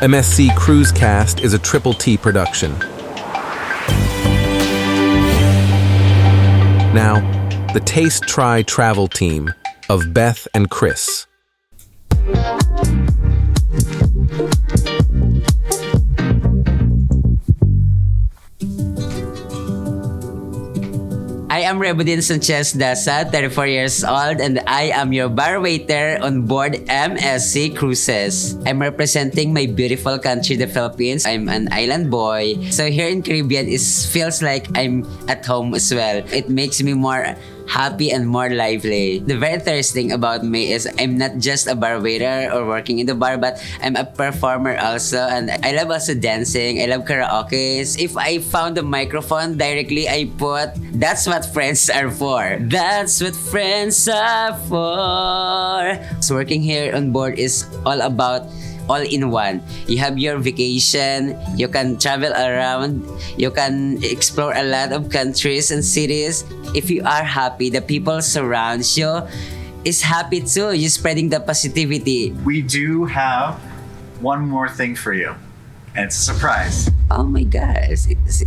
MSC Cruise Cast is a Triple T production. Now, the Taste Try Travel team of Beth and Chris. I am Rebudin Sanchez Dasa, 34 years old, and I am your bar waiter on board MSC Cruises. I'm representing my beautiful country, the Philippines. I'm an island boy. So here in Caribbean, it feels like I'm at home as well. It makes me more happy and more lively. The very interesting about me is I'm not just a bar waiter or working in the bar, but I'm a performer also, and I love also dancing. I love karaoke. If I found the microphone directly, I put, "That's what friends are for. That's what friends are for." So working here on board is all about all in one. You have your vacation, you can travel around, you can explore a lot of countries and cities. If you are happy, the people surround you is happy too. You're spreading the positivity. We do have one more thing for you, and it's a surprise. Oh my gosh, it's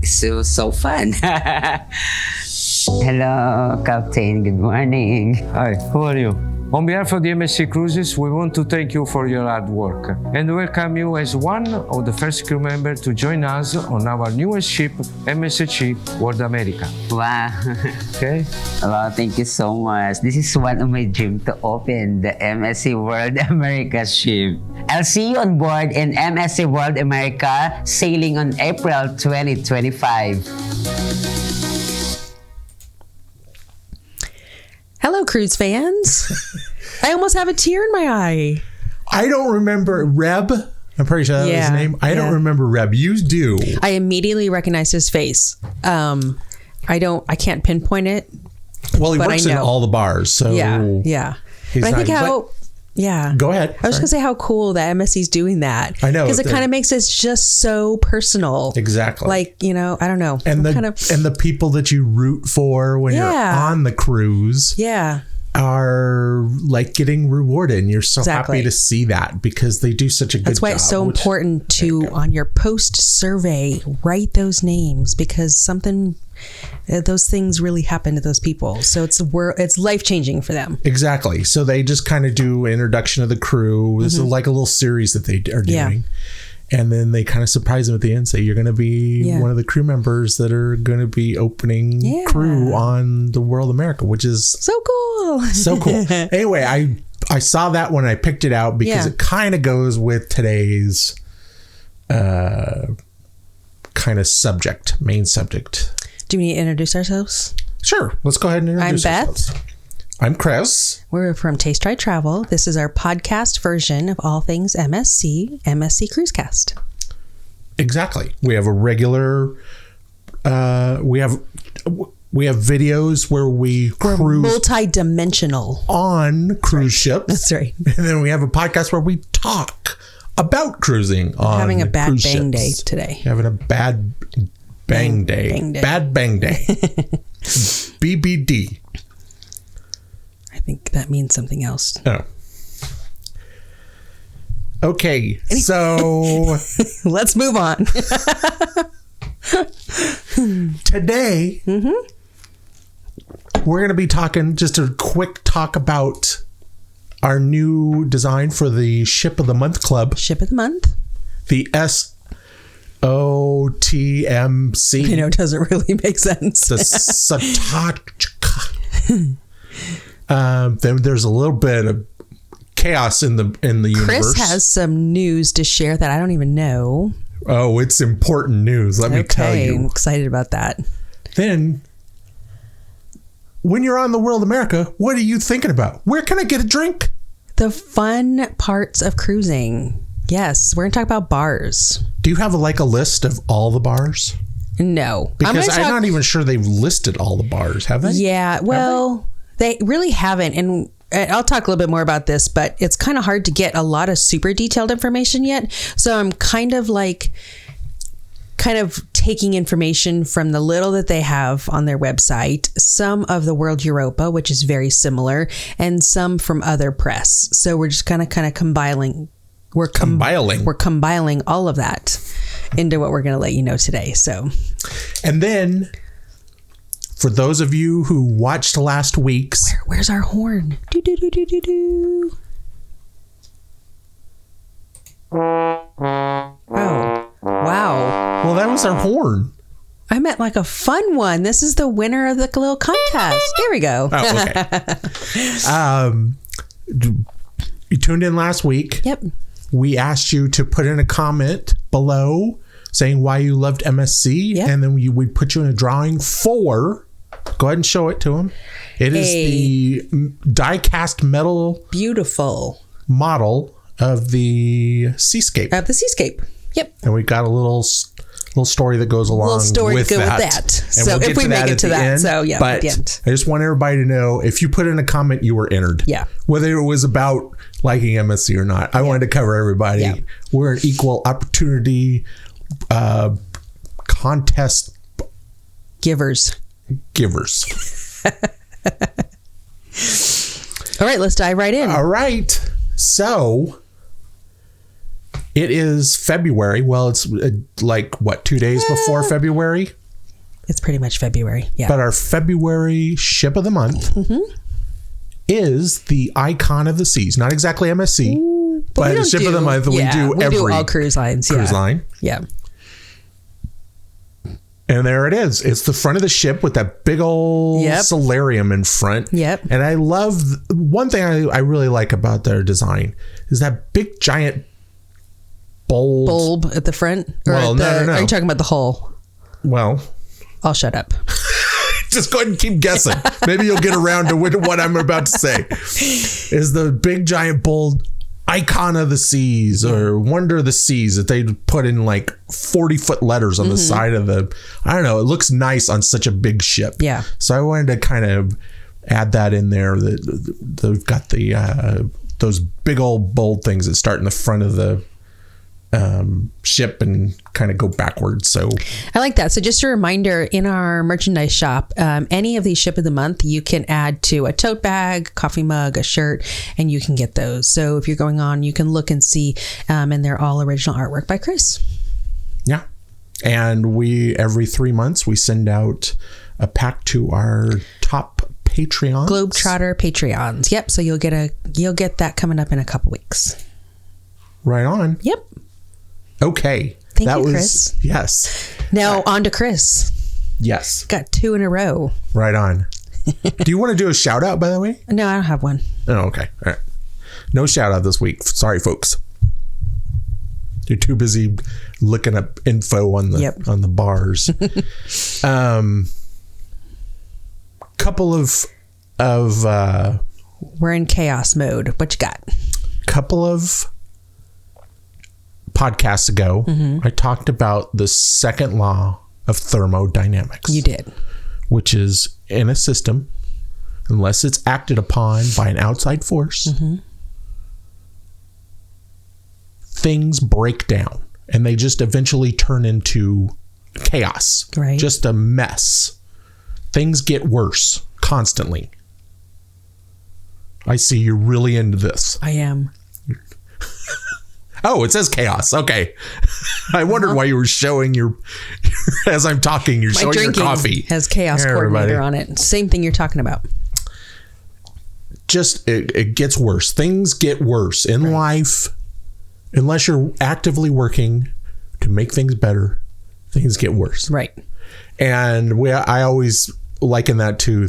so fun. Hello, Captain. Good morning. Hi, how are you? On behalf of the MSC Cruises, we want to thank you for your hard work and welcome you as one of the first crew members to join us on our newest ship, MSC World America. Wow. Okay? Wow, thank you so much. This is one of my dreams to open the MSC World America ship. I'll see you on board in MSC World America sailing on April 2025. Hello, cruise fans. I almost have a tear in my eye. I don't remember Reb. I'm pretty sure that was his name. I don't remember Reb. You do. I immediately recognized his face. I can't pinpoint it. Well, he but works I in know. all the bars, so Yeah. he's But I think not- Go ahead. I was just gonna say how cool that MSC's doing that. I know, because it kind of makes it just so personal. Exactly. Like, I don't know. and the people that you root for when you're on the cruise are like getting rewarded, and you're so happy to see that because they do such a good job. That's why it's so important to on your post survey write those names, because those things really happen to those people. So it's life-changing for them. Exactly. So they just kind of do introduction of the crew. This is like a little series that they are doing. And then they kind of surprise them at the end, say you're going to be one of the crew members that are going to be opening crew on the World America, which is so cool. So cool. Anyway, I saw that when I picked it out because it kind of goes with today's kind of main subject. Do we need to introduce ourselves? Sure. Let's go ahead and introduce ourselves. I'm Chris. We're from Taste Try Travel. This is our podcast version of all things MSC Cruise Cast. Exactly. We have a regular, we have videos where we're multi-dimensional on cruise ships. That's right. And then we have a podcast where we talk about cruising on having a bad cruise bang ships. day today. Having a bad bang day. Bad bang day. BBD. I think that means something else. Oh. Okay, so let's move on. Today, we're going to be talking just a quick talk about our new design for the Ship of the Month Club. Ship of the Month. The SOTMC. I know, it doesn't really make sense. The then there's a little bit of chaos in the universe. Chris has some news to share that I don't even know. Oh, it's important news. Let me tell you. I'm excited about that. Then, when you're on the World America, what are you thinking about? Where can I get a drink? The fun parts of cruising. Yes, we're going to talk about bars. Do you have a list of all the bars? No. Because I'm not even sure they've listed all the bars, have they? Yeah, well, they really haven't. And I'll talk a little bit more about this, but it's kind of hard to get a lot of super detailed information yet. So I'm kind of taking information from the little that they have on their website, some of the World Europa, which is very similar, and some from other press. So we're just kind of compiling we're compiling. We're compiling all of that into what we're going to let you know today. So, and then for those of you who watched last week's, where's our horn? Do do do do do do. Oh, wow! Well, that was our horn. I meant like a fun one. This is the winner of the little contest. There we go. Oh, okay. You tuned in last week. Yep. We asked you to put in a comment below saying why you loved MSC, Yep. and then we'd put you in a drawing for. Go ahead and show it to them. It is the die-cast metal Beautiful model of the Seascape. of the Seascape. Yep. And we got a little story that goes along Little story with to go that. with that. And So if we make it to that, end. so yeah, but at the end. I just want everybody to know, if you put in a comment, you were entered. Yeah. Whether it was about liking MSC or not, I wanted to cover everybody. Yeah. We're an equal opportunity contest Givers. givers. All right, let's dive right in. All right. So it is February. Well, it's like what, 2 days before February? It's pretty much February. Yeah. But our February ship of the month is the Icon of the Seas. Not exactly MSC, but we the don't ship of the month. yeah, we do every all cruise lines. cruise Yeah. line. Yeah. And there it is. It's the front of the ship with that big old Yep. solarium in front. Yep. And I love, one thing I really like about their design is that big giant Bulb at the front. Or Well, at the, no. Are you talking about the hull? Well, I'll shut up. just go ahead and keep guessing. Maybe you'll get around to what I'm about to say. Is the big giant bold Icon of the Seas or Wonder of the Seas that they put in like 40-foot letters on the side of the, I don't know, it looks nice on such a big ship. Yeah. So I wanted to kind of add that in there. They've got the those big old bold things that start in the front of the ship and kind of go backwards. So I like that. So just a reminder, in our merchandise shop, any of these ship of the month, you can add to a tote bag, coffee mug, a shirt, and you can get those. So if you're going on, you can look and see, and they're all original artwork by Chris. yeah. And we, every 3 months, we send out a pack to our top Patreons. Globetrotter Patreons. Yep. So you'll get that coming up in a couple weeks. Right on. Yep. Okay. Thank you, Chris. Yes. Now on to Chris. Yes. Got 2 in a row. Right on. Do you want to do a shout out, by the way? No, I don't have one. Oh, okay. All right. No shout out this week. Sorry, folks. You're too busy looking up info on the on the bars. Couple of we're in chaos mode. What you got? Couple of podcasts ago, I talked about the second law of thermodynamics. You did. Which is, in a system, unless it's acted upon by an outside force, things break down and they just eventually turn into chaos. Right. Just a mess. Things get worse constantly. I see you're really into this. I am. Oh, it says chaos. Okay. I wondered why you were showing your, as I'm talking, you're My showing your drinking coffee. has chaos Hey, coordinator everybody. on it. Same thing you're talking about. Just, it gets worse. Things get worse in life. Unless you're actively working to make things better, things get worse. Right. And I always liken that to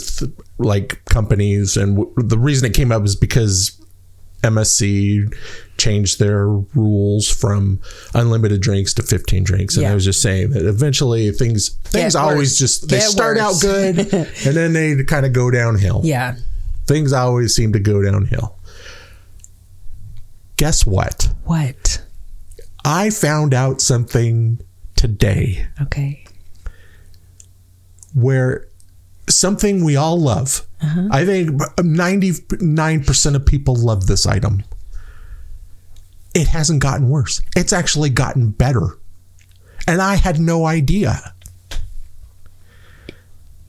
like companies. And the reason it came up is because MSC changed their rules from unlimited drinks to 15 drinks. And I was just saying that eventually things always just, they start out good and then they kind of go downhill. Yeah. Things always seem to go downhill. Guess what? What? I found out something today Okay. where something we all love. I think 99% of people love this item. It hasn't gotten worse. It's actually gotten better. And I had no idea.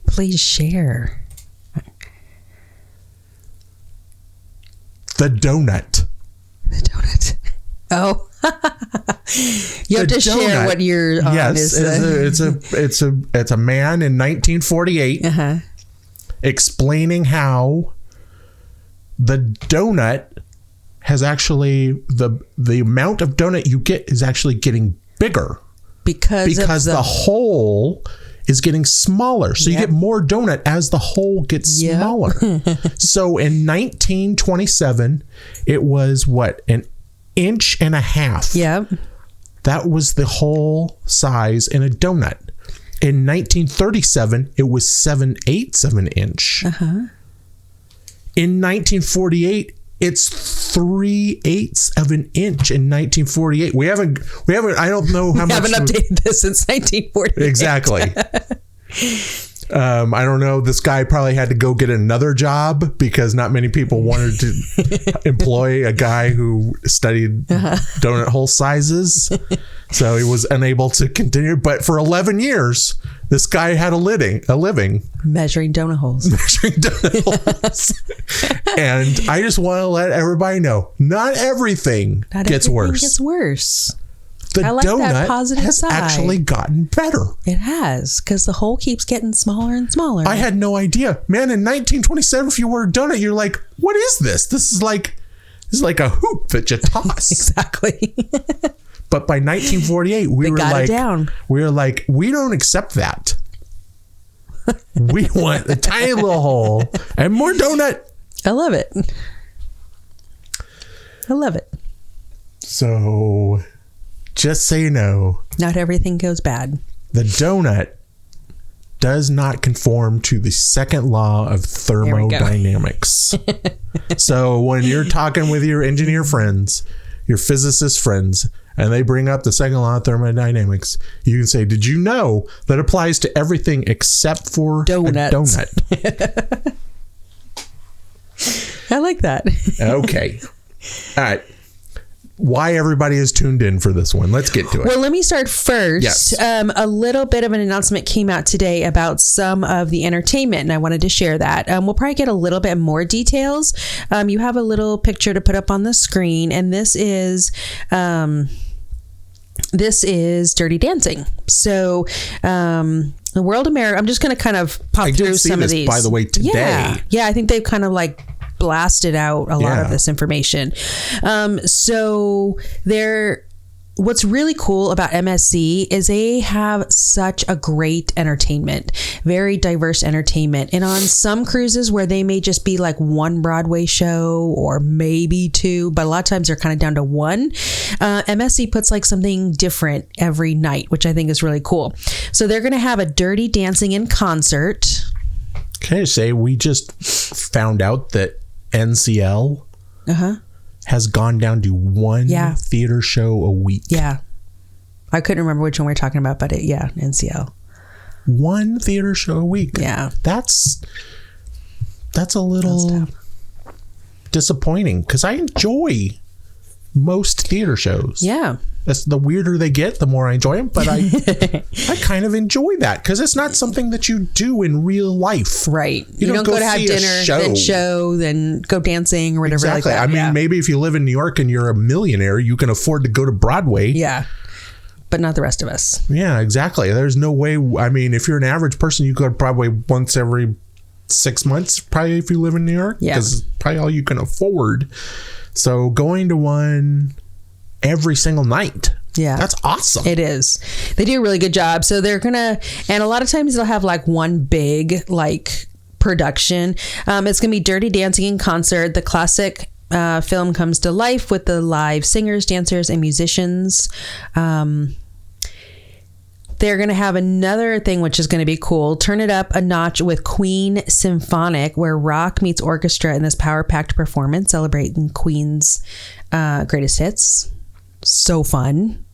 Please share. The donut. The donut. Oh, you have to share what you're on. Yes, it's a man in 1948 explaining how the donut has actually the amount of donut you get is actually getting bigger because the hole is getting smaller. So you get more donut as the hole gets smaller. So in 1927, it was an inch and a half. Yep. That was the whole size in a donut. In 1937, it was 7/8 of an inch. In 1948, it's 3/8 of an inch in 1948. We haven't, I don't know how much. We haven't updated this since 1948. Exactly. I don't know. This guy probably had to go get another job because not many people wanted to employ a guy who studied donut hole sizes. So he was unable to continue. But for 11 years, this guy had a living measuring donut holes. And I just want to let everybody know, not everything gets worse. The donut has actually gotten better. It has, because the hole keeps getting smaller and smaller. I had no idea. Man, in 1927, if you were a donut, you're like, what is this? This is like a hoop that you toss. Exactly. But by 1948, we were like, we don't accept that. We want a tiny little hole and more donut. I love it. So, just so you know, not everything goes bad. The donut does not conform to the second law of thermodynamics. So when you're talking with your engineer friends, your physicist friends, and they bring up the second law of thermodynamics, you can say, did you know that applies to everything except for donuts. A donut? I like that. Okay. All right. Why everybody is tuned in for this one. Let's get to it. Well, let me start first. Yes. A little bit of an announcement came out today about some of the entertainment, and I wanted to share that. We'll probably get a little bit more details. You have a little picture to put up on the screen, and this is Dirty Dancing. So, the World America, I'm just going to kind of pop through some of these. By the way, today. Yeah, I think they've kind of like blasted out a lot of this information. So what's really cool about MSC is they have such a great entertainment, very diverse entertainment. And on some cruises where they may just be like one Broadway show or maybe two, but a lot of times they're kind of down to one. MSC puts like something different every night, which I think is really cool. So they're going to have a Dirty Dancing in concert. Can I say we just found out that NCL has gone down to one theater show a week. Yeah. I couldn't remember which one we were talking about, but NCL. One theater show a week. Yeah. That's a little disappointing because I enjoy most theater shows. Yeah. That's the weirder they get, the more I enjoy them. But I kind of enjoy that because it's not something that you do in real life. Right. You don't go to have dinner, then go dancing or whatever. Exactly. Like that. I mean, maybe if you live in New York and you're a millionaire, you can afford to go to Broadway. Yeah. But not the rest of us. Yeah, exactly. There's no way. I mean, if you're an average person, you go to Broadway once every 6 months, probably if you live in New York. Yeah. Because it's probably all you can afford. So going to one every single night. Yeah. That's awesome. It is. They do a really good job. So they're going to, and a lot of times they'll have like one big like production. It's going to be Dirty Dancing in concert. The classic film comes to life with the live singers, dancers, and musicians. They're going to have another thing, which is going to be cool. Turn it up a notch with Queen Symphonic, where rock meets orchestra in this power-packed performance celebrating Queen's greatest hits. So fun.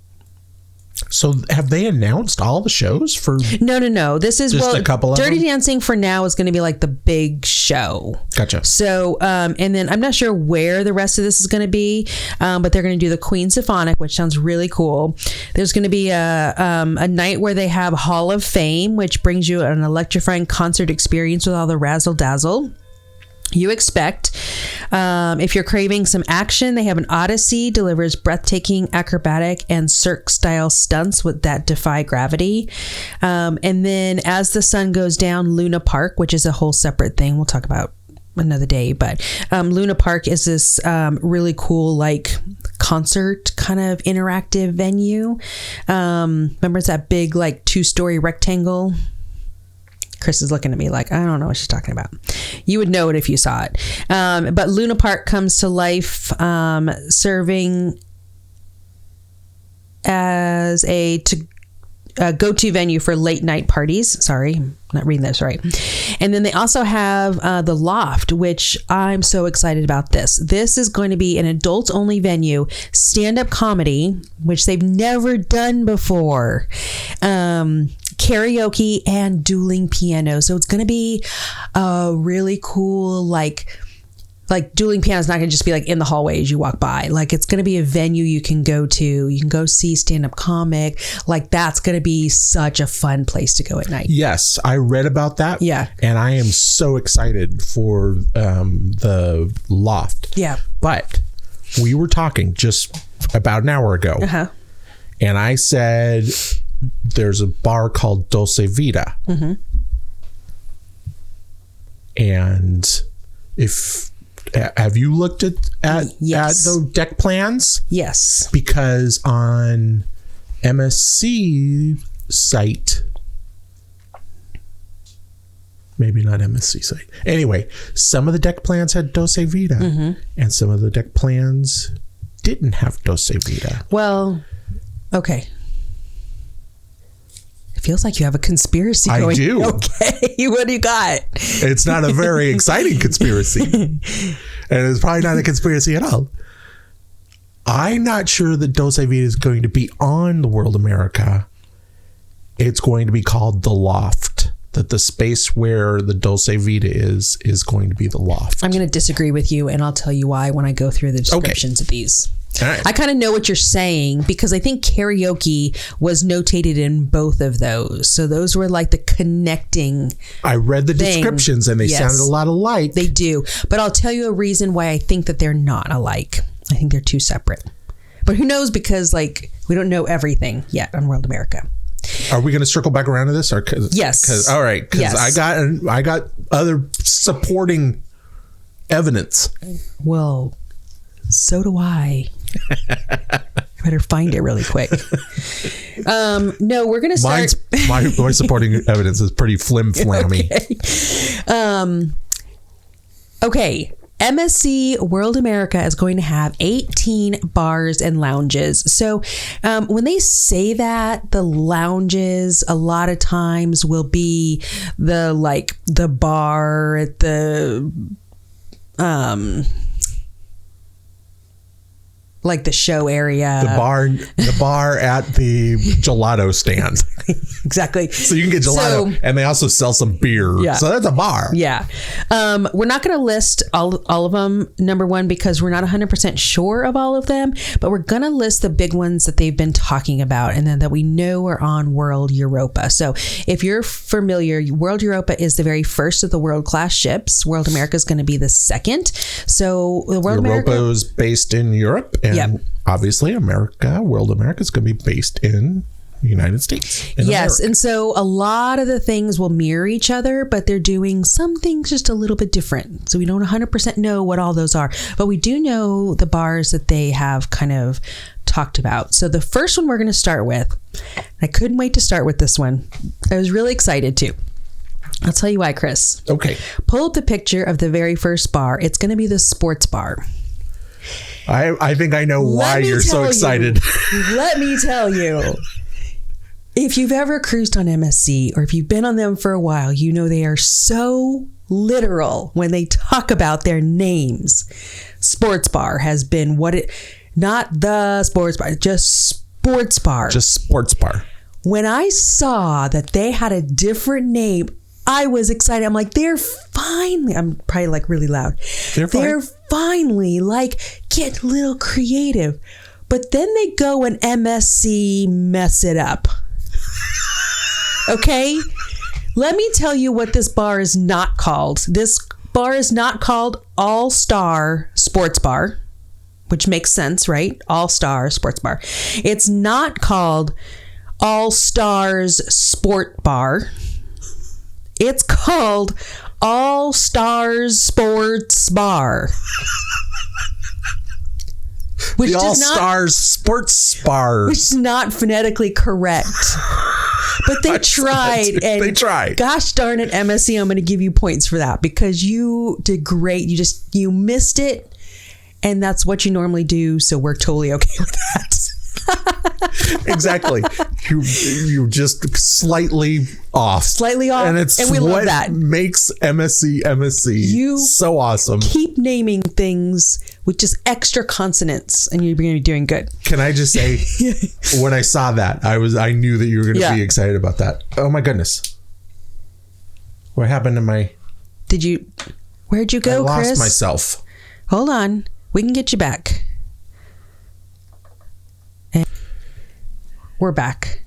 So have they announced all the shows for? No. This is just a couple of Dirty them? Dancing for now is going to be like the big show. Gotcha. So, and then I'm not sure where the rest of this is going to be, but they're going to do the Queen Symphonic, which sounds really cool. There's going to be a night where they have Hall of Fame, which brings you an electrifying concert experience with all the razzle dazzle. you expect. If you're craving some action, they have an Odyssey, delivers breathtaking acrobatic and Cirque-style stunts that defy gravity. And then as the sun goes down, Luna Park, which is a whole separate thing we'll talk about another day, but Luna Park is this really cool like concert kind of interactive venue. Remember, it's that big like 2-story rectangle. Chris is looking at me like, I don't know what she's talking about. You would know it if you saw it. But Luna Park comes to life, serving as a go-to venue for late night parties. Sorry, I'm not reading this right. And then they also have the Loft, which I'm so excited about this. This is going to be an adults-only venue, stand-up comedy, which they've never done before. Karaoke and dueling piano. So it's going to be a really cool, like dueling piano is not going to just be like in the hallway as you walk by. Like it's going to be a venue you can go to. You can go see stand-up comic. Like that's going to be such a fun place to go at night. Yes, I read about that. Yeah. And I am so excited for the Loft. Yeah. But we were talking just about an hour ago. Uh-huh. And I said there's a bar called Dolce Vita. Mm-hmm. And have you looked at Yes. the deck plans? Yes. Because on MSC site, maybe not MSC site. Anyway, some of the deck plans had Dolce Vita, Mm-hmm. and some of the deck plans didn't have Dolce Vita. Well, okay. It feels like you have a conspiracy I going. do. Okay. What do you got? It's not a very exciting conspiracy. And it's probably not a conspiracy at all. I'm not sure that Dolce Vita is going to be on the World America. It's going to be called the Loft. That the space where the Dolce Vita is going to be the Loft. I'm going to disagree with you, and I'll tell you why when I go through the descriptions of these. All right. I kind of know what you're saying because I think karaoke was notated in both of those. So those were like the connecting. I read the descriptions and they Yes. sounded a lot alike. They do. But I'll tell you a reason why I think that they're not alike. I think they're two separate. But who knows, because like we don't know everything yet on World America. Are we going to circle back around to this? Or Yes. All right. Because Yes. I got other supporting evidence. Well, so do I. I better find it really quick. No, we're going to start. My supporting evidence is pretty flim-flammy. Okay. MSC World America is going to have 18 bars and lounges. So when they say that, the lounges a lot of times will be the bar at the like the show area. The bar at the gelato stand. Exactly. So you can get gelato, and they also sell some beer. Yeah. So that's a bar. Yeah. We're not going to list all of them, number one, because we're not 100% sure of all of them, but we're going to list the big ones that they've been talking about and then that we know are on World Europa. So if you're familiar, World Europa is the very first of the world-class ships. World America is going to be the second. So the World Europa America is based in Europe, and obviously World America is going to be based in the United States. Yes. America. And so a lot of the things will mirror each other, but they're doing some things just a little bit different. So we don't 100% know what all those are, but we do know the bars that they have kind of talked about. So the first one we're going to start with, I couldn't wait to start with this one. I was really excited to. I'll tell you why, Chris. Okay. Pull up the picture of the very first bar. It's going to be the sports bar. I think I know why you're so excited. Let me tell you. If you've ever cruised on MSC or if you've been on them for a while, you know they are so literal when they talk about their names. Sports bar has been not the sports bar, just sports bar. Just sports bar. When I saw that they had a different name, I was excited. I'm like, they're finally, I'm probably like really loud. They're finally like get a little creative. But then they go and MSC mess it up. Okay? Let me tell you what this bar is not called. This bar is not called All Star Sports Bar, which makes sense, right? All Star Sports Bar. It's not called All Stars Sport Bar. It's called All Stars Sports Bar. Which The All does not, Stars Sports Bar. which is not phonetically correct. But they tried. And They tried. Gosh darn it, MSC, I'm going to give you points for that because you did great. You missed it. And that's what you normally do. So we're totally okay with that. Exactly. You're just slightly off. Slightly off. And it's we what love that. makes MSC You so awesome. Keep naming things with just extra consonants and you're going to be doing good. Can I just say, when I saw that, I knew that you were going to be excited about that. Oh my goodness. What happened to my... Where'd you go, I lost Chris? myself. Hold on. We can get you back. And we're back.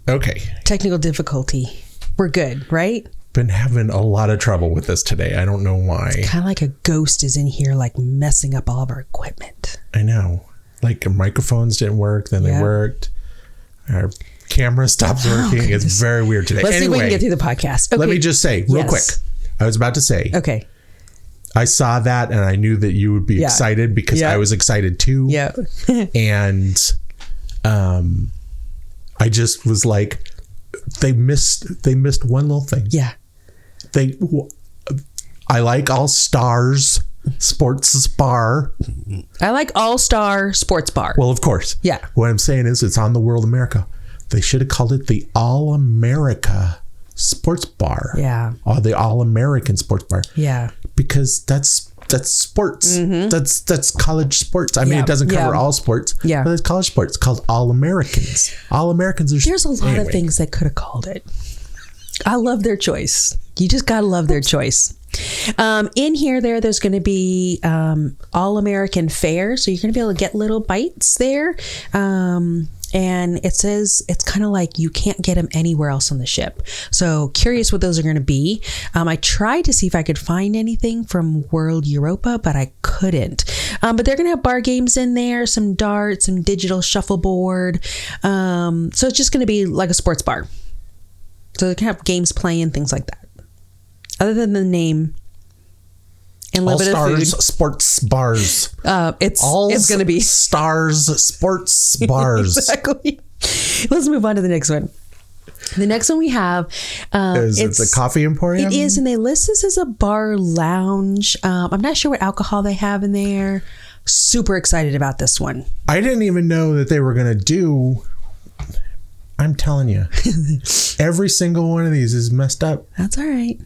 Okay. Technical difficulty. We're good, right? Been having a lot of trouble with this today. I don't know why. Kind of like a ghost is in here, like messing up all of our equipment. I know. Like microphones didn't work, then they worked. Our camera stopped working. It's very weird today. Let's see if we can get through the podcast. Okay. Let me just say real quick. I was about to say. Okay. I saw that and I knew that you would be excited because I was excited too. Yeah. And I just was like, they missed one little thing. Yeah. I like All Stars Sports Bar. I like All Star Sports Bar. Well, of course. Yeah. What I'm saying is it's on the World America. They should have called it the All America Sports Bar. Yeah. Or the All American Sports Bar. Yeah. Because that's sports. That's college sports. I mean, it doesn't cover all sports. Yeah. But it's college sports. It's called All Americans. All Americans are... There's a lot of things they could have called it. I love their choice. You just got to love their choice. In here, there's going to be All American fare. So you're going to be able to get little bites there. And it says it's kind of like you can't get them anywhere else on the ship. So curious what those are going to be. I tried to see if I could find anything from World Europa, but I couldn't. But they're going to have bar games in there, some darts, some digital shuffleboard. So it's just going to be like a sports bar. So they can have games playing, things like that. Other than the name and a little bit of food. All Stars Sports Bars. It's going to be Stars Sports Bars. Exactly. Let's move on to the next one. The next one we have Is it the Coffee Emporium? It is, and they list this as a bar lounge. I'm not sure what alcohol they have in there. Super excited about this one. I didn't even know that they were going to do... I'm telling you, every single one of these is messed up. That's all right.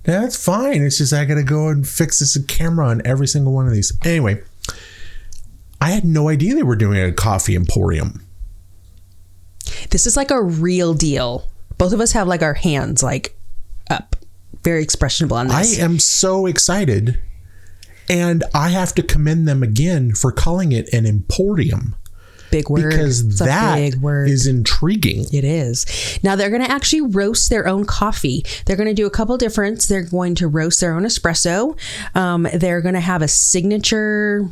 That's fine. It's just I got to go and fix this camera on every single one of these. Anyway, I had no idea they were doing a Coffee Emporium. This is like a real deal. Both of us have like our hands like up. Very expressionable on this. I am so excited. And I have to commend them again for calling it an emporium. Big word. Because it's that a big word. is intriguing. It is. Now they're going to actually roast their own coffee. They're going to do a couple differents. They're going to roast their own espresso. They're going to have a signature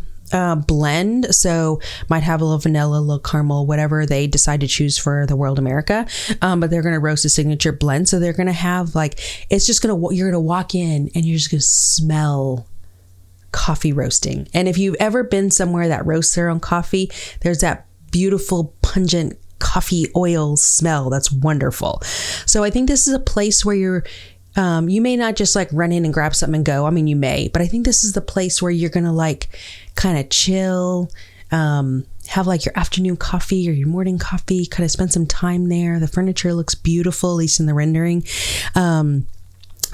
blend. So might have a little vanilla, a little caramel, whatever they decide to choose for the World America. But they're going to roast a signature blend. So they're going to have like, it's just going to, you're going to walk in and you're just going to smell coffee roasting. And if you've ever been somewhere that roasts their own coffee, there's that beautiful pungent coffee oil smell that's wonderful. So I think this is a place where you're you may not just like run in and grab something and go. I mean, you may, but I think this is the place where you're gonna like kind of chill, have like your afternoon coffee or your morning coffee, kind of spend some time there. The furniture looks beautiful, at least in the rendering.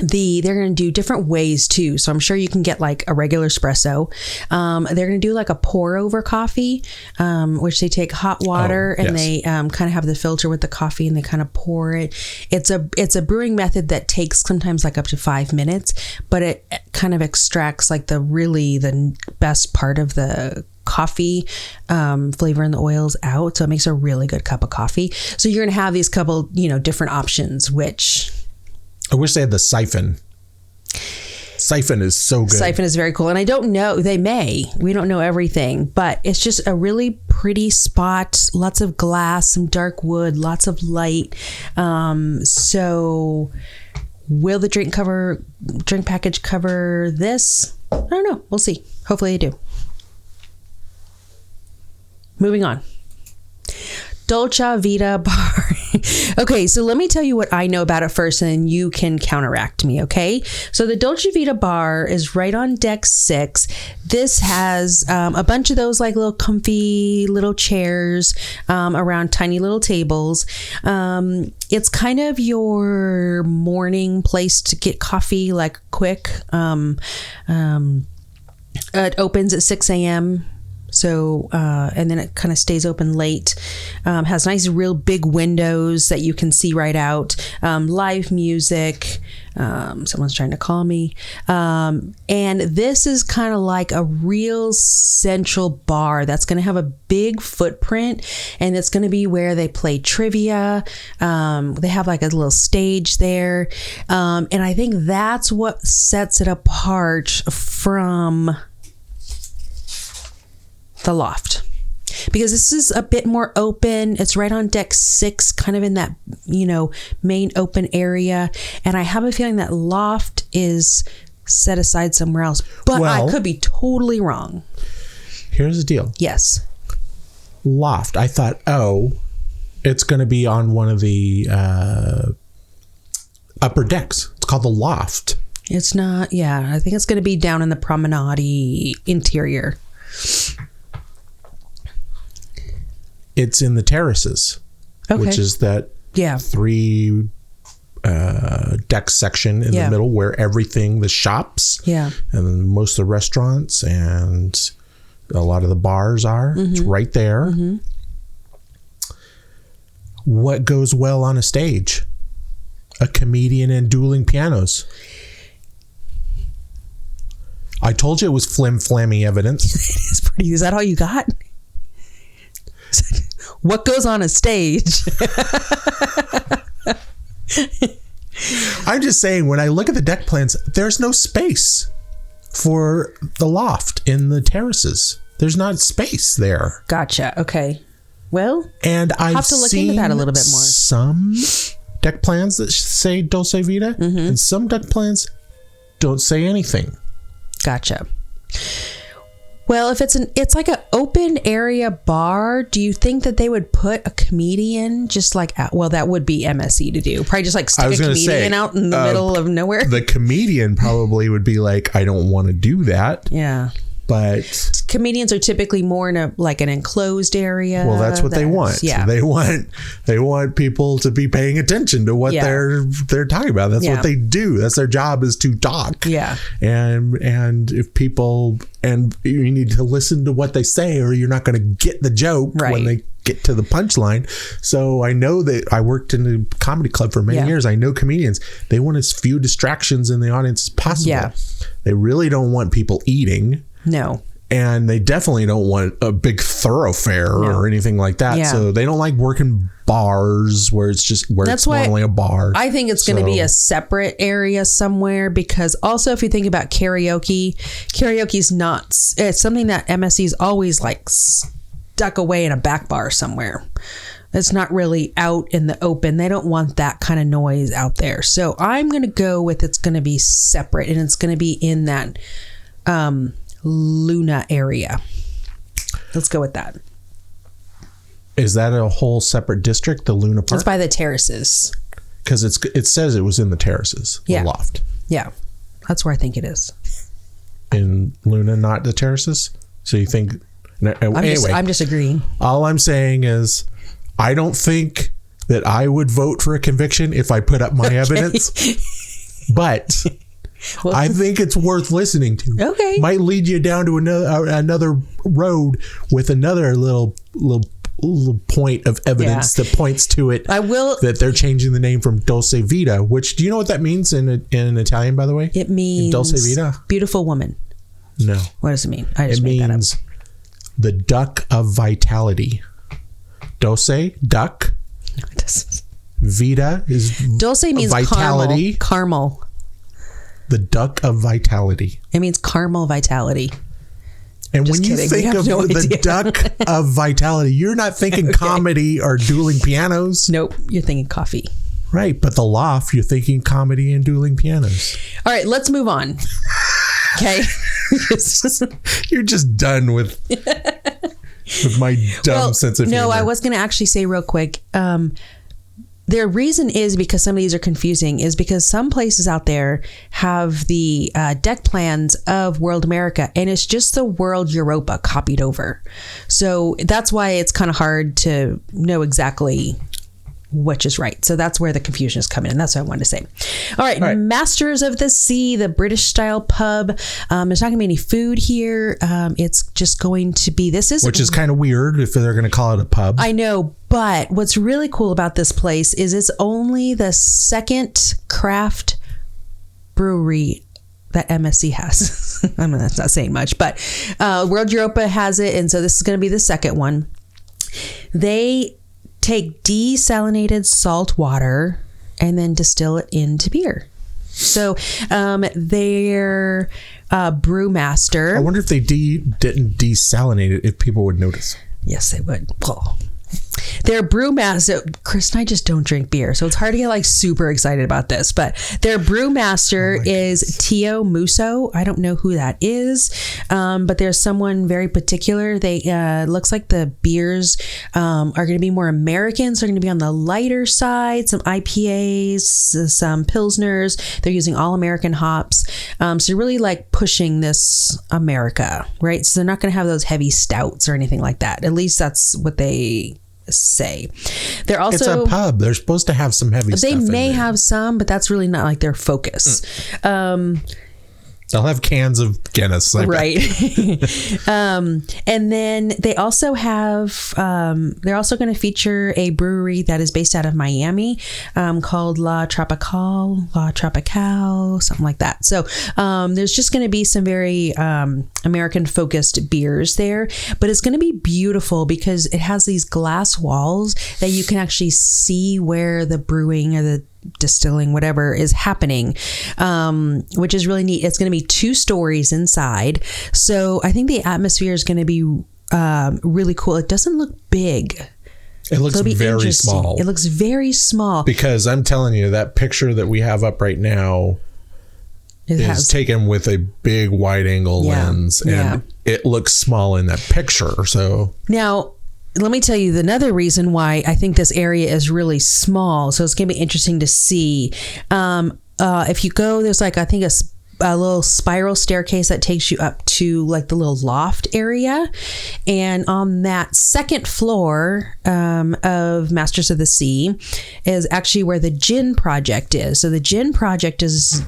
They're going to do different ways too. So I'm sure you can get like a regular espresso. They're going to do like a pour over coffee, which they take hot water and they kind of have the filter with the coffee and they kind of pour it. It's a brewing method that takes sometimes like up to 5 minutes, but it kind of extracts like the best part of the coffee flavor and the oils out. So it makes a really good cup of coffee. So you're going to have these couple, different options, which... I wish they had the siphon. Siphon is so good. Siphon is very cool. And I don't know, we don't know everything, but it's just a really pretty spot. Lots of glass, some dark wood, lots of light. So will the drink package cover this? I don't know. We'll see. Hopefully they do. Moving on. Dolce Vita Bar. Okay, so let me tell you what I know about it first, and then you can counteract me, okay? So the Dolce Vita Bar is right on deck 6. This has a bunch of those like little comfy little chairs around tiny little tables. It's kind of your morning place to get coffee, like quick. It opens at 6 a.m. So, and then it kind of stays open late. Has nice, real big windows that you can see right out. Live music. Someone's trying to call me. And this is kind of like a real central bar that's going to have a big footprint, and it's going to be where they play trivia. They have like a little stage there. And I think that's what sets it apart from the Loft, because this is a bit more open. It's right on deck 6, kind of in that, main open area. And I have a feeling that Loft is set aside somewhere else, but I could be totally wrong. Here's the deal. Yes. Loft. I thought, it's going to be on one of the upper decks. It's called the Loft. It's not. Yeah. I think it's going to be down in the promenade interior. It's in the terraces, which is that 3 deck section in the middle where everything, the shops, and most of the restaurants and a lot of the bars are. Mm-hmm. It's right there. Mm-hmm. What goes well on a stage? A comedian and dueling pianos. I told you it was flim-flammy evidence. It is pretty. Is that all you got? What goes on a stage? I'm just saying, when I look at the deck plans, there's no space for the Loft in the terraces. There's not space there. Gotcha. Okay. Well, and I've have to look into that a little bit more. Some deck plans that say Dolce Vita, and some deck plans don't say anything. Gotcha. Well, if it's like an open area bar, do you think that they would put a comedian just like, that would be MSC to do. Probably just like stick a comedian out in the middle of nowhere. The comedian probably would be like, I don't want to do that. Yeah. But comedians are typically more in an enclosed area. Well, that's what they want. Yeah. They want people to be paying attention to what they're talking about. That's what they do. That's their job, is to talk. Yeah. And if people, and you need to listen to what they say, or you're not going to get the joke when they get to the punchline. So I know that I worked in a comedy club for many years. I know comedians, they want as few distractions in the audience as possible. Yeah. They really don't want people eating. No. And they definitely don't want a big thoroughfare or anything like that. Yeah. So they don't like working bars where it's just it's normally a bar. I think it's going to be a separate area somewhere, because also if you think about karaoke's not, it's something that MSC's always like stuck away in a back bar somewhere. It's not really out in the open. They don't want that kind of noise out there. So I'm going to go with, it's going to be separate, and it's going to be in that Luna area. Let's go with that. Is that a whole separate district, the Luna Park? It's by the terraces. Because it says it was in the terraces, the Loft. Yeah, that's where I think it is. In Luna, not the terraces? So you think... I'm just agreeing. All I'm saying is, I don't think that I would vote for a conviction if I put up my evidence. But... Well, I think it's worth listening to. Okay. Might lead you down to another road with another little point of evidence that points to it. That they're changing the name from Dolce Vita, which, do you know what that means in Italian, by the way? It means Dolce Vita? Beautiful woman. No. What does it mean? I just made that up. It means the duck of vitality. Dolce, duck. Vita is Dulce means vitality. Caramel. The duck of vitality. It means caramel vitality. And Just when you kidding. We think have of no the idea. duck of vitality, you're not thinking comedy or dueling pianos. Nope, you're thinking coffee. Right. But the loft, you're thinking comedy and dueling pianos. All right, let's move on. Okay. You're just done with my dumb sense of humor. No, I was going to actually say real quick. Their reason is because some of these are confusing is because some places out there have the deck plans of World America and it's just the World Europa copied over. So that's why it's kind of hard to know exactly which is right. So that's where the confusion is coming in. That's what I wanted to say. All right. Masters of the Sea, the British style pub. There's not going to be any food here. It's just going to be, which is kind of weird if they're going to call it a pub. I know, but what's really cool about this place is it's only the second craft brewery that MSC has. I mean, that's not saying much, but World Europa has it. And so this is going to be the second one. They take desalinated salt water and then distill it into beer. So their brewmaster. I wonder if they didn't desalinate it, if people would notice. Yes, they would. Oh. Their brewmaster, Chris and I just don't drink beer, so it's hard to get like super excited about this. But their brewmaster is Tio Musso. I don't know who that is, but there's someone very particular. They looks like the beers are going to be more American, so they're going to be on the lighter side. Some IPAs, some Pilsners. They're using all American hops, so they're really like pushing this America, right? So they're not going to have those heavy stouts or anything like that. At least that's what they say. They're also, it's a pub. They're supposed to have some heavy stuff. They may have some, but that's really not like their focus. They'll have cans of Guinness. Right. And then they also have, they're also going to feature a brewery that is based out of Miami called La Tropical, something like that. So there's just going to be some very American focused beers there, but it's going to be beautiful because it has these glass walls that you can actually see where the brewing or the distilling, whatever is happening, which is really neat. It's going to be 2 stories inside. So I think the atmosphere is going to be really cool. It doesn't look big. It looks very small. It looks very small. Because I'm telling you, that picture that we have up right now is taken with a big wide angle lens, and it looks small in that picture. So now, let me tell you another reason why I think this area is really small. So it's going to be interesting to see. If you go, there's like, I think a little spiral staircase that takes you up to like the little loft area. And on that second floor of Masters of the Sea is actually where the Gin Project is. So the Gin Project is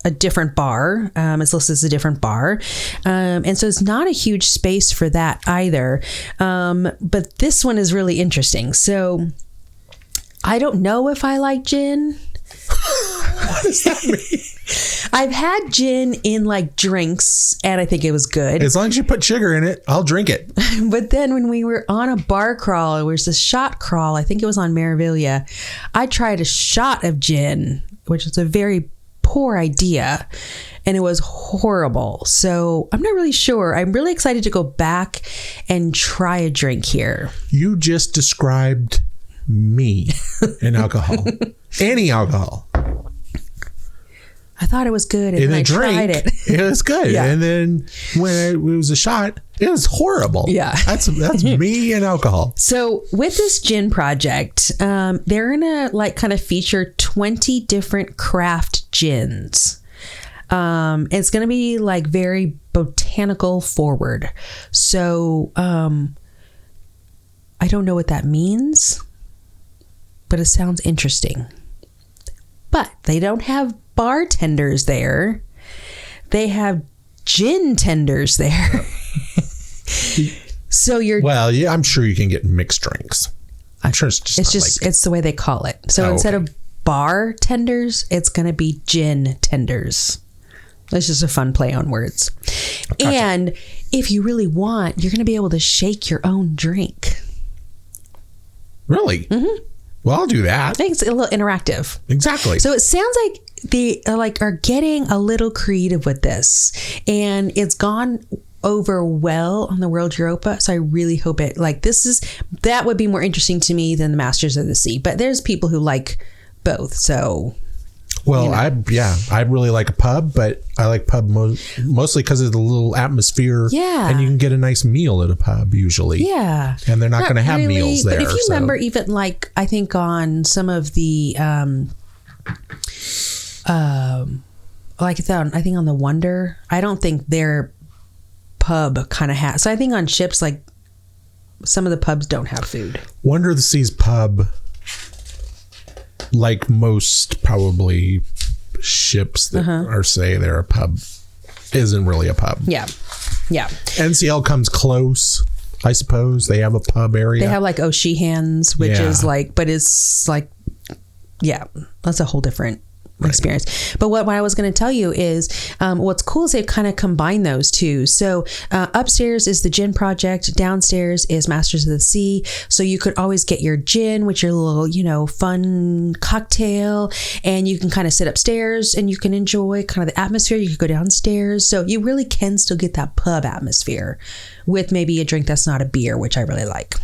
a different bar. It's listed as a different bar. And so it's not a huge space for that either. But this one is really interesting. So I don't know if I like gin. What does that mean? I've had gin in like drinks and I think it was good. As long as you put sugar in it, I'll drink it. But then when we were on a bar crawl, it was a shot crawl. I think it was on Marivilia. I tried a shot of gin, which is a very poor idea, and it was horrible. So I'm not really sure. I'm really excited to go back and try a drink here. You just described me in alcohol. Any alcohol. I thought it was good, and then I tried it. It was good. Yeah. And then when it was a shot, it was horrible. Yeah. That's me and alcohol. So with this gin project, they're gonna like kind of feature 20 different craft gins. It's gonna be like very botanical forward. So I don't know what that means, but it sounds interesting. But they don't have bartenders there. They have gin tenders there. So yeah, I'm sure you can get mixed drinks. I'm sure it's the way they call it. So instead of bartenders, it's going to be gin tenders. It's just a fun play on words. Gotcha. And if you really want, you're going to be able to shake your own drink. Really? Mm-hmm. Well, I'll do that. I think it's a little interactive. Exactly. So it sounds like they are getting a little creative with this, and it's gone over well on the World Europa. So I really hope it that would be more interesting to me than the Masters of the Sea. But there's people who like both. So. Well, I really like a pub, but I like pub mostly because of the little atmosphere. Yeah. And you can get a nice meal at a pub usually. Yeah. And they're not going to have really, meals there. But if you remember, even I think on some of the, I think on the Wonder, I don't think their pub kind of has. So I think on ships, some of the pubs don't have food. Wonder of the Seas pub, like most probably ships that are say they're a pub, isn't really a pub. Yeah. Yeah. NCL comes close, I suppose. They have a pub area. They have O'Sheehan's, which is but it's that's a whole different experience. But what I was going to tell you is what's cool is they've kind of combined those two. So upstairs is the gin project, downstairs is Masters of the Sea. So you could always get your gin with your little fun cocktail, and you can kind of sit upstairs and you can enjoy kind of the atmosphere. You could go downstairs, so you really can still get that pub atmosphere with maybe a drink that's not a beer, which I really like.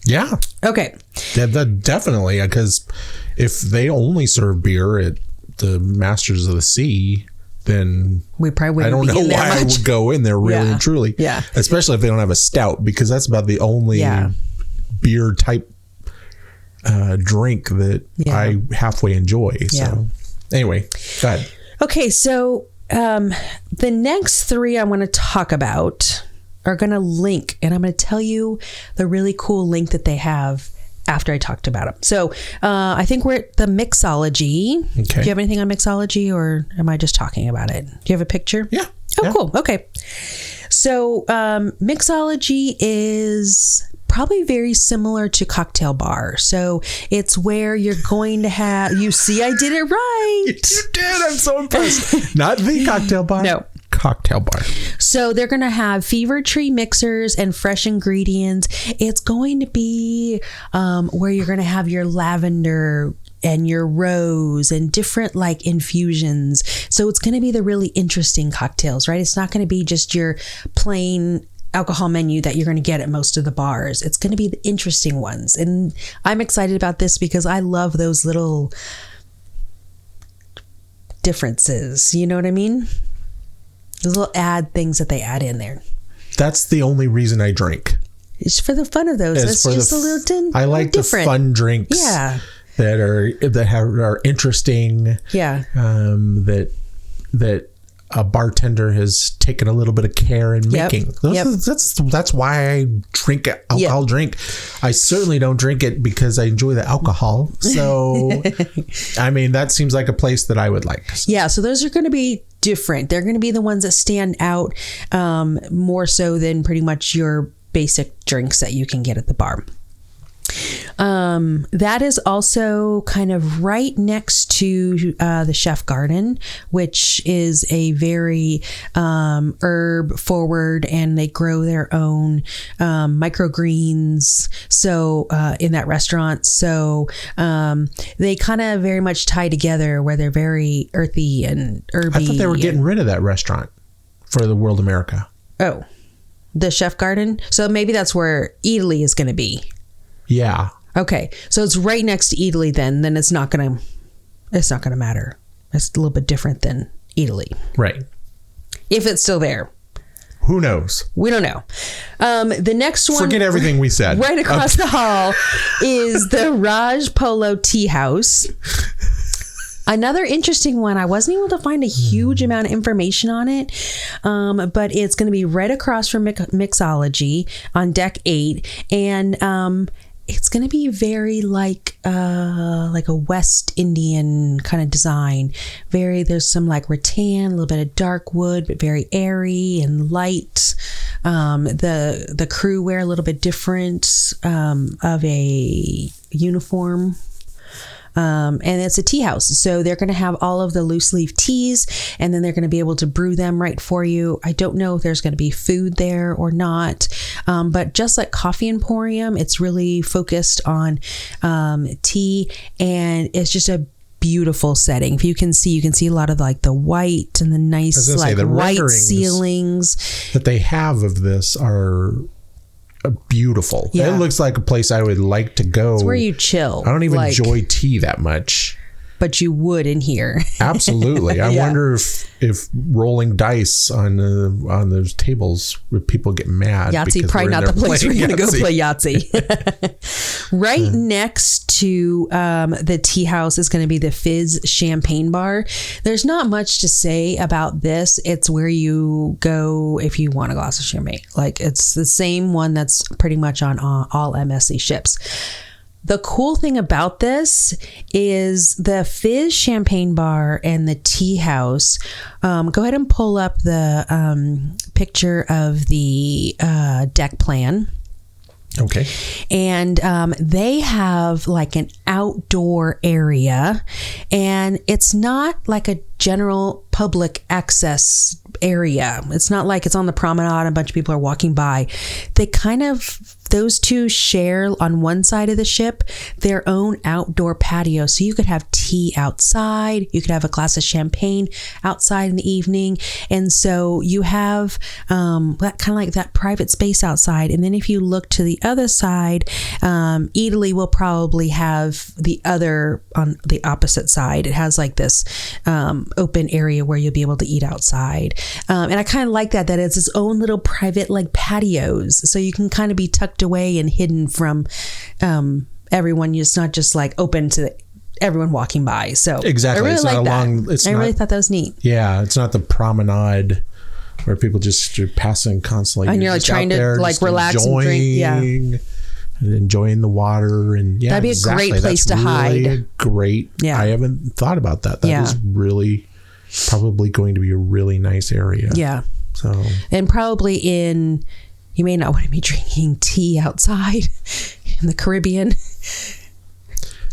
Yeah. Okay. That definitely, because if they only serve beer at the Masters of the Sea, then we probably I don't know why I would go in there really and truly. Yeah. Especially if they don't have a stout, because that's about the only beer type drink that I halfway enjoy. So anyway, go ahead. Okay. So the next three I want to talk about are going to link, and I'm going to tell you the really cool link that they have after I talked about them. So I think we're at the mixology. Okay. Do you have anything on mixology, or am I just talking about it? Do you have a picture? Yeah. Oh, cool. Okay. So mixology is probably very similar to cocktail bar. So it's where you're going to have, you see, I did it right. You did. I'm so impressed. Not the cocktail bar. No. Cocktail bar. So they're going to have fever tree mixers and fresh ingredients. It's going to be where you're going to have your lavender and your rose and different infusions. So it's going to be the really interesting cocktails, right? It's not going to be just your plain alcohol menu that you're going to get at most of the bars. It's going to be the interesting ones. And I'm excited about this because I love those little differences. You know what I mean? Those little things that they add in there. That's the only reason I drink. It's for the fun of those. It's just a little I like different. The fun drinks. Yeah. That are interesting. Yeah. That a bartender has taken a little bit of care in making. That's why I drink alcohol drink. I certainly don't drink it because I enjoy the alcohol. So, I mean, that seems like a place that I would like. Yeah. So those are going to be different. They're going to be the ones that stand out more so than pretty much your basic drinks that you can get at the bar. That is also kind of right next to the Chef Garden, which is a very herb forward, and they grow their own microgreens. So in that restaurant, so they kind of very much tie together where they're very earthy and herby. I thought they were getting rid of that restaurant for the World America. Oh, the Chef Garden. So maybe that's where Italy is going to be. Yeah. Okay. So it's right next to Italy then it's not going to matter. It's a little bit different than Italy. Right. If it's still there. Who knows? We don't know. The next one. Forget everything we said. Right across the hall is the Raj Polo Tea House. Another interesting one. I wasn't able to find a huge amount of information on it, but it's going to be right across from Mixology on deck 8, and it's going to be very like a West Indian kind of design. There's some rattan, a little bit of dark wood, but very airy and light. The crew wear a little bit different of a uniform. And it's a tea house. So they're going to have all of the loose leaf teas, and then they're going to be able to brew them right for you. I don't know if there's going to be food there or not. But just like Coffee Emporium, it's really focused on tea, and it's just a beautiful setting. If you can see a lot of like the white and the nice like the white ceilings that they have of this are beautiful. Yeah. It looks like a place I would like to go. It's where you chill. I don't even enjoy tea that much, but you would in here. Absolutely. I wonder if rolling dice on those tables would people get mad. Yahtzee, probably not the place we're going to go play Yahtzee. Right next to the tea house is going to be the Fizz Champagne Bar. There's not much to say about this. It's where you go if you want a glass of champagne. Like, it's the same one that's pretty much on all MSC ships. The cool thing about this is the Fizz Champagne Bar and the tea house. Go ahead and pull up the picture of the deck plan. Okay. And they have like an outdoor area, and it's not like a general public access area. It's not like it's on the promenade and a bunch of people are walking by. They kind of, those two share on one side of the ship their own outdoor patio. So you could have tea outside, you could have a glass of champagne outside in the evening. And so you have that kind of like that private space outside. And then if you look to the other side, Italy will probably have the other on the opposite side. It has like this open area where you'll be able to eat outside. And I kind of like that it's its own little private like patios. So you can kind of be tucked away and hidden from everyone. It's not just like open to everyone walking by. So exactly. I really it's like not that. along, it's I not, really thought that was neat. Yeah. It's not the promenade where people just are passing constantly. And you're like trying to like relax and drink. Yeah. And enjoying the water, and that'd be a great place to hide. A great. Yeah. I haven't thought about that. That is really probably going to be a really nice area. Yeah. So, and probably you may not want to be drinking tea outside in the Caribbean.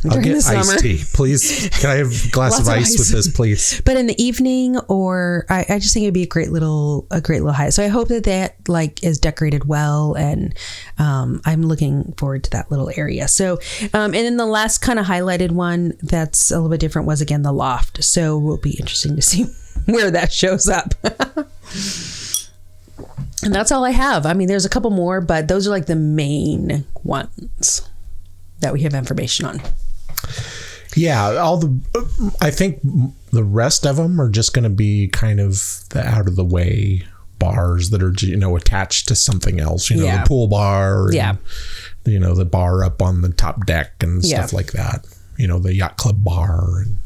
I'll get iced tea, please. Can I have a glass of ice with this, please? But in the evening, or I just think it'd be a great little hike. So I hope that like is decorated well, and I'm looking forward to that little area. So, and then the last kind of highlighted one that's a little bit different was again the loft. So it will be interesting to see where that shows up. And that's all I have. I mean, there's a couple more, but those are like the main ones that we have information on. Yeah, I think the rest of them are just going to be kind of the out of the way bars that are, attached to something else, the pool bar, and, the bar up on the top deck and stuff like that, the yacht club bar and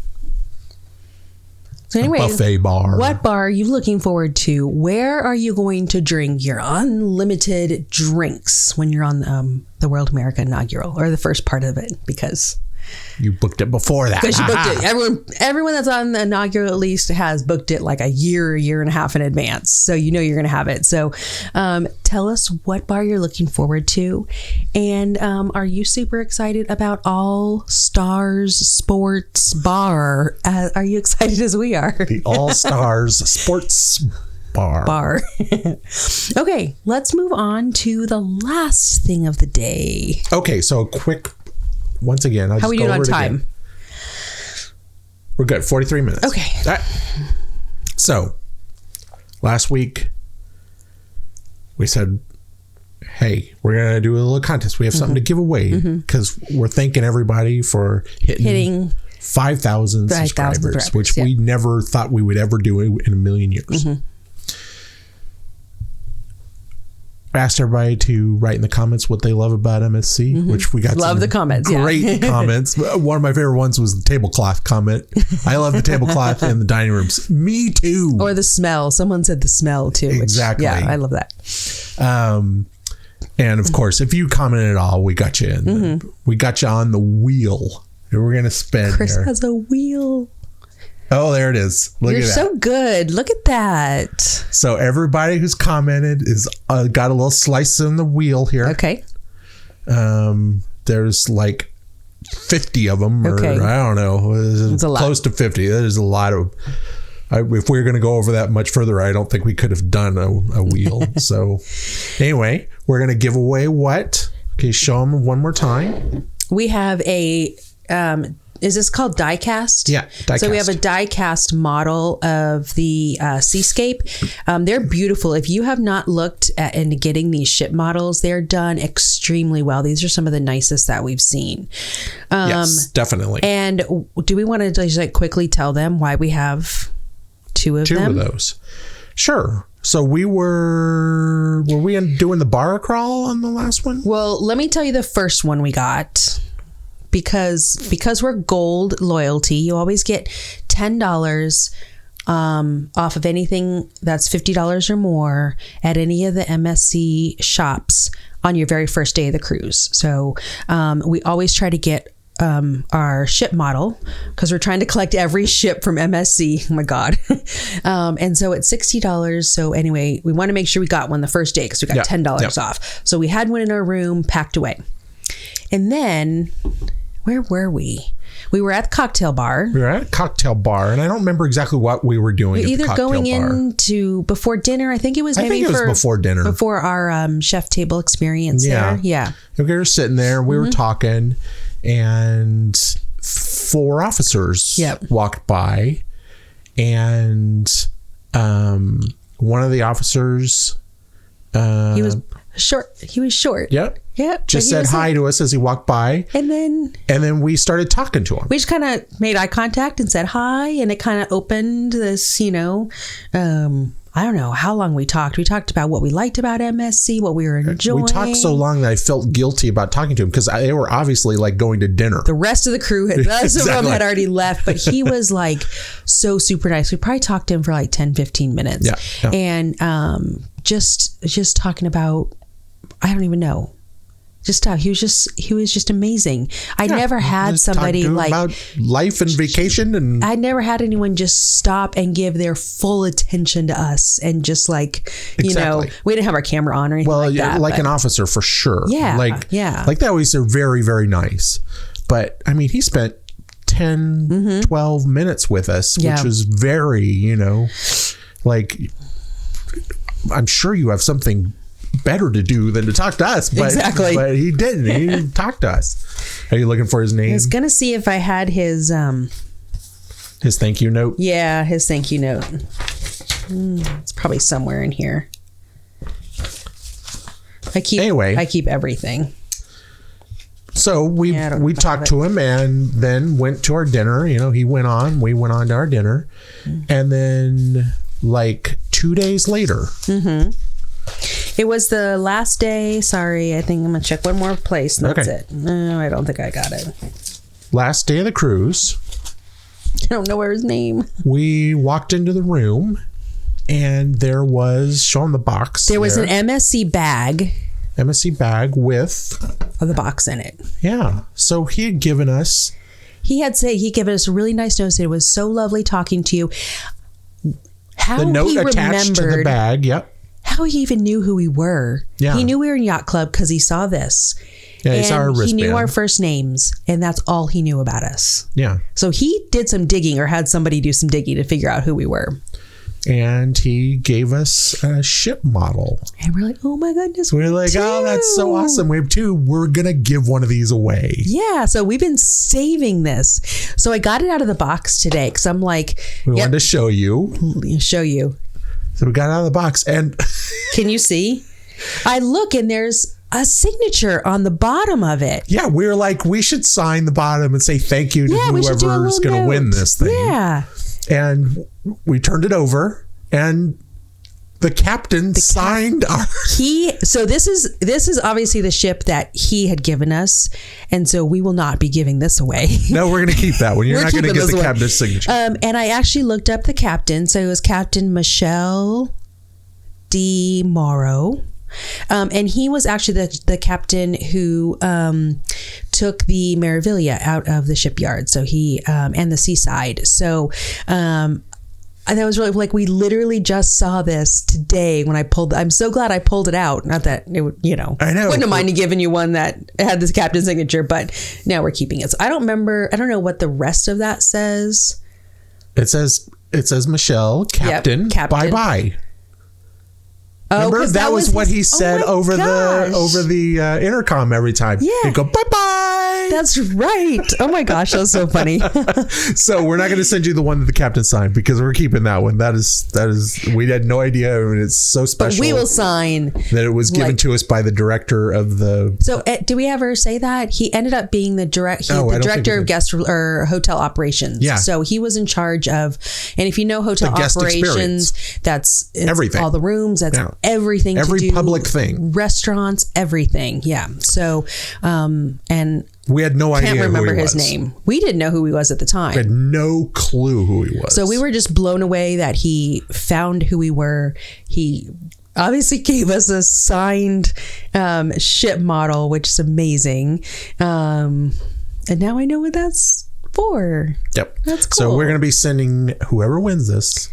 so anyway, buffet bar. What bar are you looking forward to? Where are you going to drink your unlimited drinks when you're on the World America inaugural, or the first part of it? Because you booked it before that. Because you booked it. Everyone that's on the inaugural at least has booked it like a year and a half in advance. So you're going to have it. So tell us what bar you're looking forward to. And are you super excited about All Stars Sports Bar? Are you excited as we are? The All Stars Sports Bar. Okay, let's move on to the last thing of the day. Okay, so a quick... Once again, how are we doing on time? Again. We're good. 43 minutes. Okay. All right. So, last week, we said, hey, we're going to do a little contest. We have something to give away because we're thanking everybody for hitting 5,000 subscribers, which we never thought we would ever do in a million years. Asked everybody to write in the comments what they love about MSC, which we got the comments. Great comments. One of my favorite ones was the tablecloth comment. I love the tablecloth in the dining rooms. Me too. Or the smell. Someone said the smell too. Exactly. I love that. And of course, if you commented at all, we got you in. We got you on the wheel. And we're going to spin Chris here. has a wheel. Oh, there it is. Look at that. You're so good. Look at that. So everybody who's commented is got a little slice in the wheel here. Okay. There's like 50 of them, or Okay. I don't know. It's a lot. close to 50. That is a lot of. If we were going to go over that much further, I don't think we could have done a wheel. So, anyway, we're going to give away what? Okay, show them one more time. We have a, is this called die cast? Yeah, die So we cast. have a die cast model of the Seascape. They're beautiful. If you have not looked at into getting these ship models, they're done extremely well. These are some of the nicest that we've seen. Yes, definitely. And do we want to just like quickly tell them why we have two of Two them? of those. Sure. So were we doing the bar crawl on the last one? Well, let me tell you the first one we got. Because we're gold loyalty, you always get $10 off of anything that's $50 or more at any of the MSC shops on your very first day of the cruise. So we always try to get our ship model because we're trying to collect every ship from MSC. Oh my God. And so it's $60. So anyway, we want to make sure we got one the first day because we got $10 off. So we had one in our room packed away. And then where were we? We were at the cocktail bar. We were at a cocktail bar, and I don't remember exactly what we were doing. Either at the cocktail going bar. into before dinner. I think it was I maybe think it was before dinner. before our chef table experience. Yeah. There. Yeah. We were sitting there, we were talking, and 4 officers walked by, and one of the officers, he was short. Yep. Yep. Just said hi to us as he walked by, and then we started talking to him. we just kind of made eye contact and said hi, and it kind of opened this, I don't know how long we talked. We talked about what we liked about MSC, what we were enjoying. We talked so long that I felt guilty about talking to him because they were obviously like going to dinner. The rest of the crew, some of them Exactly. had already left, but he was like so super nice. We probably talked to him for like 10, 15 minutes. Yeah. And just talking about, I don't even know. He was just amazing. I never had Just somebody talking to him like about life and vacation, and I never had anyone just stop and give their full attention to us and just like, Exactly. we didn't have our camera on or anything well, like that. like but an officer for sure. Yeah, like yeah. like they always are very, very nice. But I mean, he spent 10, 12 minutes with us, Yeah. which was very, like, I'm sure you have something better to do than to talk to us, but, Exactly. but he didn't. He didn't talk to us. Are you looking for his name? I was gonna see if I had his His thank you note? his thank you note. It's probably somewhere in here. I keep everything. So we Yeah, I don't know if I talked have to him and then went to our dinner. He went on. We went on to our dinner, and then like 2 days later. It was the last day. Sorry, I think I'm gonna check one more place. And that's Okay. it. No, I don't think I got it. Last day of the cruise, I don't know where his name. we walked into the room, and there was showing the box. There was an MSC bag MSC bag with with a box in it. So he had given us. He given us a really nice note. Said it was so lovely talking to you. How The note he attached to the remembered bag. Yep. how he even knew who we were. Yeah. He knew we were in Yacht Club because he saw this. Yeah, he saw our and he knew wristband. our first names, and that's all he knew about us. Yeah. So he did some digging, or had somebody do some digging to figure out who we were. And he gave us a ship model. And we're like, oh my goodness. We're like, oh, that's so awesome. We have 2. We're going to give one of these away. Yeah, so we've been saving this. So I got it out of the box today because I'm like, We wanted to show you. show you. So we got it out of the box, and Can you see? I look and there's a signature on the bottom of it. yeah, we were like, we should sign the bottom and say thank you to We should do a whoever's little going to win note. this thing. Yeah. And we turned it over, and the captain signed our. So this is obviously the ship that he had given us, and so we will not be giving this away. No, we're going to keep that one. You're We're not going to keeping get this the one. captain's signature. And I actually looked up the captain. So it was Captain Michelle D. Morrow. And he was actually the captain who took the Meraviglia out of the shipyard. So he and the Seaside. So that was really like, we literally just saw this today when I pulled. I'm so glad I pulled it out. Not that it would, I know. Wouldn't have minded giving you one that had this captain signature, but now we're keeping it. So I don't know what the rest of that says. It says Michelle, Captain. Captain. Bye. Oh, remember that was what he said over the intercom every time. Yeah. He'd go bye. That's right. Oh my gosh, that was so funny. So we're not going to send you the one that the captain signed because we're keeping that one. That is we had no idea, and it's so special. But we will sign that it was given to us by the director of the. So did we ever say that he ended up being the director of guest or hotel operations? Yeah. So he was in charge of, and if you know hotel operations, that's everything, all the rooms, that's everything, every to do, public thing, restaurants, everything. Yeah. So and we had no idea. Can't remember who he his was. name. We didn't know who he was at the time. We had no clue who he was. So we were just blown away that he found who we were. He obviously gave us a signed ship model, which is amazing. And now I know what that's for. Yep. That's cool. So we're going to be sending whoever wins this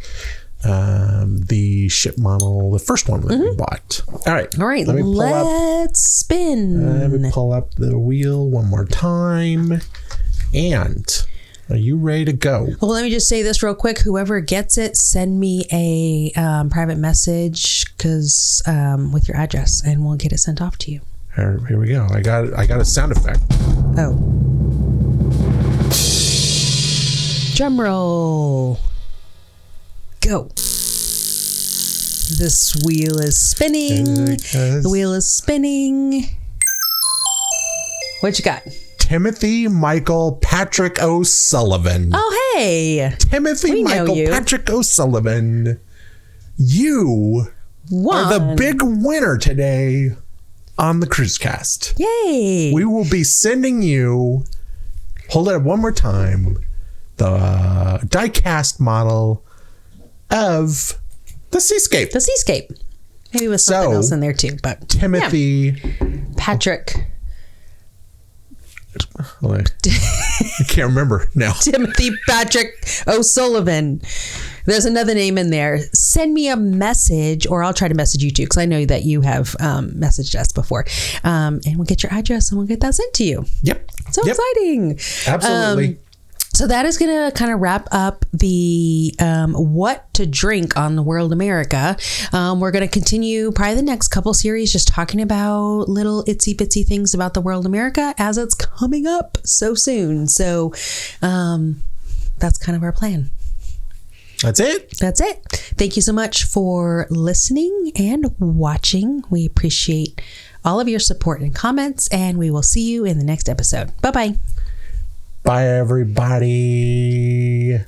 the ship model, the first one that we bought. All right. Let's spin. Let me pull up the wheel one more time. And are you ready to go? Well, let me just say this real quick. Whoever gets it, send me a private message with your address, and we'll get it sent off to you. Here we go. I got a sound effect. Oh. Drum roll. Go. This wheel is spinning. The wheel is spinning. What you got? Timothy Michael Patrick O'Sullivan. Oh, hey. Timothy Michael Patrick O'Sullivan. You are the big winner today on the Cruisecast. Yay. We will be sending you, hold it up one more time, the die-cast model of the Seascape. The Seascape. Maybe with something else in there too, but Timothy Patrick. I can't remember now. Timothy Patrick O'Sullivan. There's another name in there. Send me a message, or I'll try to message you too, because I know that you have messaged us before. And we'll get your address and we'll get that sent to you. Yep. So exciting. Absolutely. So that is going to kind of wrap up the what to drink on the World America. We're going to continue probably the next couple series just talking about little itsy bitsy things about the World America as it's coming up so soon. So that's kind of our plan. That's it. That's it. Thank you so much for listening and watching. We appreciate all of your support and comments, and we will see you in the next episode. Bye-bye. Bye, everybody.